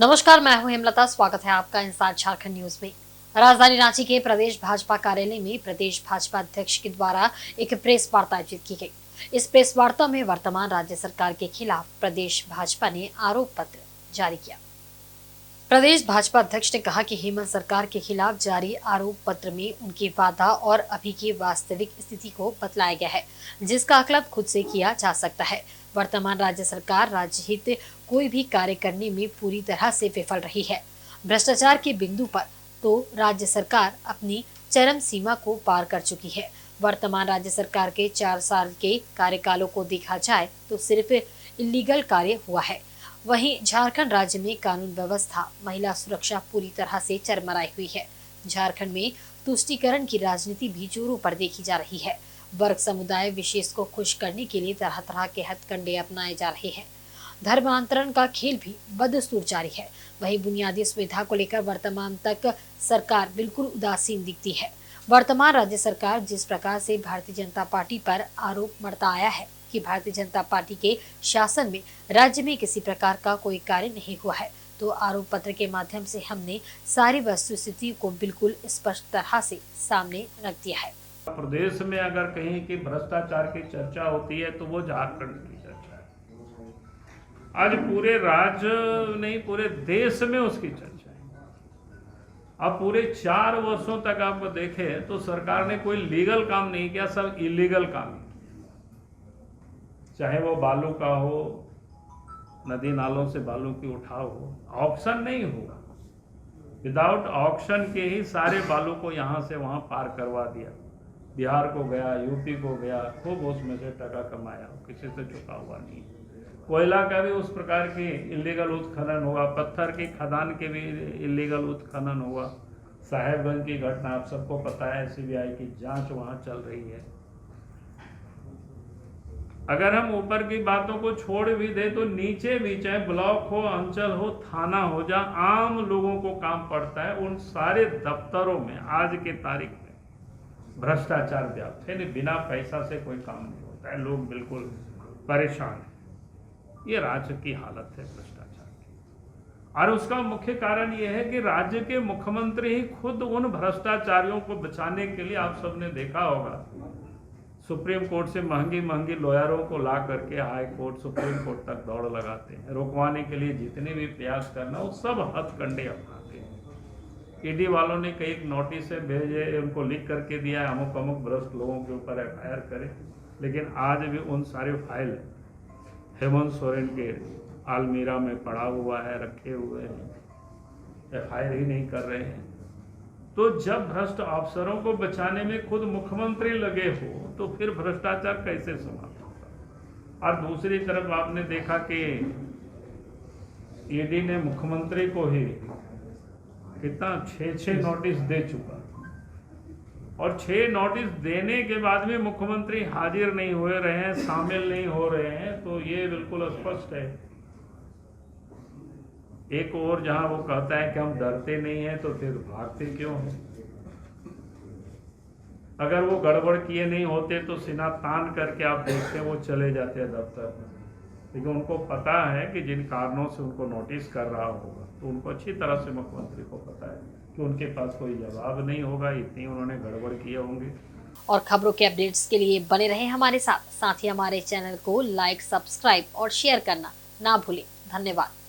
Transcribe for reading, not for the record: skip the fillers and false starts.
नमस्कार, मैं हूं हेमलता। स्वागत है आपका इंसाइड झारखंड न्यूज में। राजधानी रांची के प्रदेश भाजपा कार्यालय में प्रदेश भाजपा अध्यक्ष के द्वारा एक प्रेस वार्ता आयोजित की गई। इस प्रेस वार्ता में वर्तमान राज्य सरकार के खिलाफ प्रदेश भाजपा ने आरोप पत्र जारी किया। प्रदेश भाजपा अध्यक्ष ने कहा कि हेमंत सरकार के खिलाफ जारी आरोप पत्र में उनके वादा और अभी की वास्तविक स्थिति को बतलाया गया है, जिसका आकलन खुद से किया जा सकता है। वर्तमान राज्य सरकार राज्य हित कोई भी कार्य करने में पूरी तरह से विफल रही है। भ्रष्टाचार के बिंदु पर तो राज्य सरकार अपनी चरम सीमा को पार कर चुकी है। वर्तमान राज्य सरकार के 4 साल के कार्यकालों को देखा जाए तो सिर्फ इलीगल कार्य हुआ है। वहीं झारखंड राज्य में कानून व्यवस्था, महिला सुरक्षा पूरी तरह से चरमराई हुई है। झारखंड में तुष्टीकरण की राजनीति भी जोरों पर देखी जा रही है। वर्ग समुदाय विशेष को खुश करने के लिए तरह तरह के हथकंडे अपनाए जा रहे हैं। धर्मांतरण का खेल भी बदस्तूर जारी है। वहीं बुनियादी सुविधा को लेकर वर्तमान तक सरकार बिल्कुल उदासीन दिखती है। वर्तमान राज्य सरकार जिस प्रकार से भारतीय जनता पार्टी पर आरोप मढ़ता आया है कि भारतीय जनता पार्टी के शासन में राज्य में किसी प्रकार का कोई कार्य नहीं हुआ है, तो आरोप पत्र के माध्यम से हमने सारी वस्तुस्थिति को बिल्कुल स्पष्ट तरह से सामने रख दिया है। प्रदेश में अगर कहीं की भ्रष्टाचार की चर्चा होती है तो वो झारखंड की चर्चा है। आज पूरे राज्य नहीं, पूरे देश में उसकी चर्चा है। अब पूरे 4 वर्षों तक आप देखें तो सरकार ने कोई लीगल काम नहीं किया, सब इलीगल काम किया। चाहे वो बालू का हो, नदी नालों से बालू की उठाव हो, ऑक्शन नहीं हुआ। विदाउट ऑक्शन के ही सारे बालू को यहाँ से वहाँ पार करवा दिया। बिहार को गया, यूपी को गया, खूब उसमें से टका कमाया, किसी से चुका हुआ नहीं। कोयला का भी उस प्रकार की इलीगल उत्खनन हुआ, पत्थर की खदान के भी इलीगल उत्खनन हुआ। साहेबगंज की घटना आप सबको पता है, सीबीआई की जांच वहाँ चल रही है। अगर हम ऊपर की बातों को छोड़ भी दें तो नीचे भी, चाहे ब्लॉक हो, अंचल हो, थाना हो, जहाँ आम लोगों को काम पड़ता है, उन सारे दफ्तरों में आज की तारीख में भ्रष्टाचार व्याप्त है। बिना पैसा से कोई काम नहीं होता है, लोग बिल्कुल परेशान हैं। ये राज्य की हालत है भ्रष्टाचार की, और उसका मुख्य कारण ये है कि राज्य के मुख्यमंत्री ही खुद उन भ्रष्टाचारियों को बचाने के लिए, आप सबने देखा होगा, सुप्रीम कोर्ट से महंगी महंगी लॉयरों को ला करके हाई कोर्ट, सुप्रीम कोर्ट तक दौड़ लगाते हैं। रुकवाने के लिए जितने भी प्रयास करना, वो सब हथकंडे अपनाते हैं। ईडी वालों ने कई नोटिस भेजे, उनको लिख करके दिया अमुक अमुक भ्रष्ट लोगों के ऊपर एफआईआर करें, लेकिन आज भी उन सारे फाइल हेमंत सोरेन के आलमीरा में पड़ा हुआ है, रखे हुए हैं, एफआईआर ही नहीं कर रहे हैं। तो जब भ्रष्ट अफसरों को बचाने में खुद मुख्यमंत्री लगे हो तो फिर भ्रष्टाचार कैसे समाप्त होगा। और दूसरी तरफ आपने देखा कि ईडी ने मुख्यमंत्री को ही कितना 6 नोटिस दे चुका, और 6 नोटिस देने के बाद में मुख्यमंत्री हाजिर नहीं हो रहे हैं, शामिल नहीं हो रहे हैं, तो ये बिल्कुल स्पष्ट है। एक और जहां वो कहता है कि हम डरते नहीं हैं, तो फिर भागते क्यों हैं? अगर वो गड़बड़ किए नहीं होते तो सीना तान करके आप देखते वो चले जाते हैं दफ्तर में, लेकिन उनको पता है कि जिन कारणों से उनको नोटिस कर रहा होगा, तो उनको अच्छी तरह से मुख्यमंत्री को पता है कि उनके पास कोई जवाब नहीं होगा, इतनी उन्होंने गड़बड़ किए होंगे। और खबरों के अपडेट्स के लिए बने रहे हमारे साथ ही हमारे चैनल को लाइक, सब्सक्राइब और शेयर करना ना भूलें। धन्यवाद।